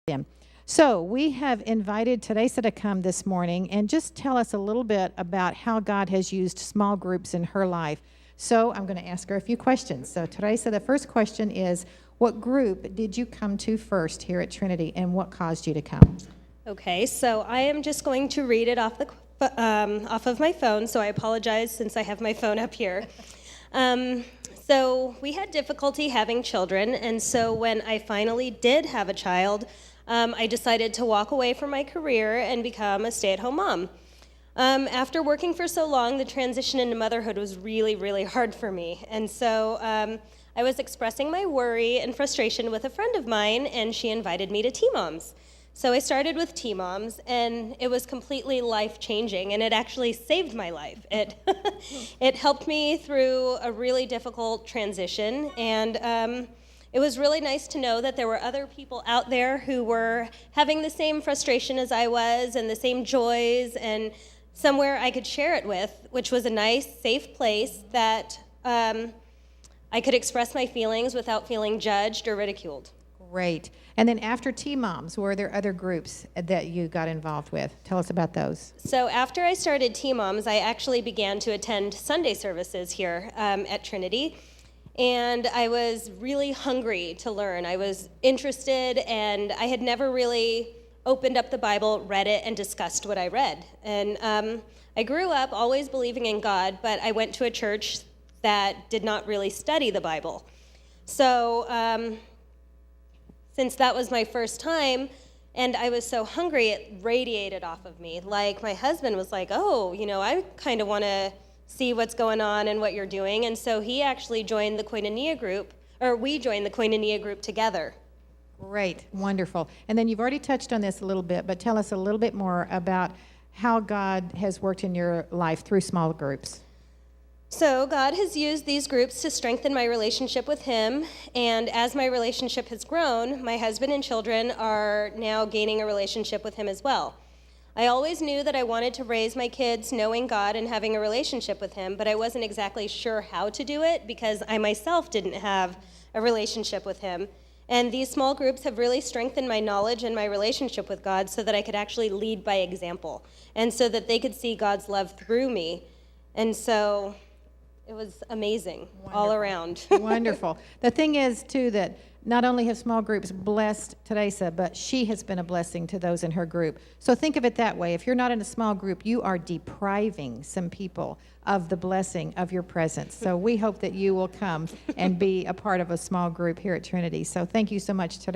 in. So we have invited Teresa to come this morning and just tell us a little bit about how God has used small groups in her life. So I'm going to ask her a few questions. So Teresa, the first question is, what group did you come to first here at Trinity, and what caused you to come? Okay, so I am just going to read it off of my phone, so I apologize since I have my phone up here. So we had difficulty having children, and so when I finally did have a child, I decided to walk away from my career and become a stay-at-home mom. After working for so long, the transition into motherhood was really, really hard for me. And so I was expressing my worry and frustration with a friend of mine, and she invited me to T-Moms. So I started with T-Moms, and it was completely life-changing, and it actually saved my life. It helped me through a really difficult transition, and it was really nice to know that there were other people out there who were having the same frustration as I was and the same joys, and somewhere I could share it with, which was a nice, safe place that I could express my feelings without feeling judged or ridiculed. Great. And then after T-Moms, were there other groups that you got involved with? Tell us about those. So after I started T-Moms, I actually began to attend Sunday services here at Trinity. And I was really hungry to learn. I was interested, and I had never really opened up the Bible, read it, and discussed what I read. And I grew up always believing in God, but I went to a church that did not really study the Bible. So since that was my first time, and I was so hungry, it radiated off of me. Like, my husband was like, oh, I kind of want to see what's going on and what you're doing. And so he actually joined the Koinonia group, or we joined the Koinonia group together. Great, wonderful. And then you've already touched on this a little bit, but tell us a little bit more about how God has worked in your life through small groups. So God has used these groups to strengthen my relationship with Him, and as my relationship has grown, my husband and children are now gaining a relationship with Him as well. I always knew that I wanted to raise my kids knowing God and having a relationship with Him, but I wasn't exactly sure how to do it because I myself didn't have a relationship with Him. And these small groups have really strengthened my knowledge and my relationship with God so that I could actually lead by example and so that they could see God's love through me. And so it was amazing. Wonderful. All around. Wonderful. The thing is, too, that not only have small groups blessed Teresa, but she has been a blessing to those in her group. So think of it that way. If you're not in a small group, you are depriving some people of the blessing of your presence. So we hope that you will come and be a part of a small group here at Trinity. So thank you so much, Teresa.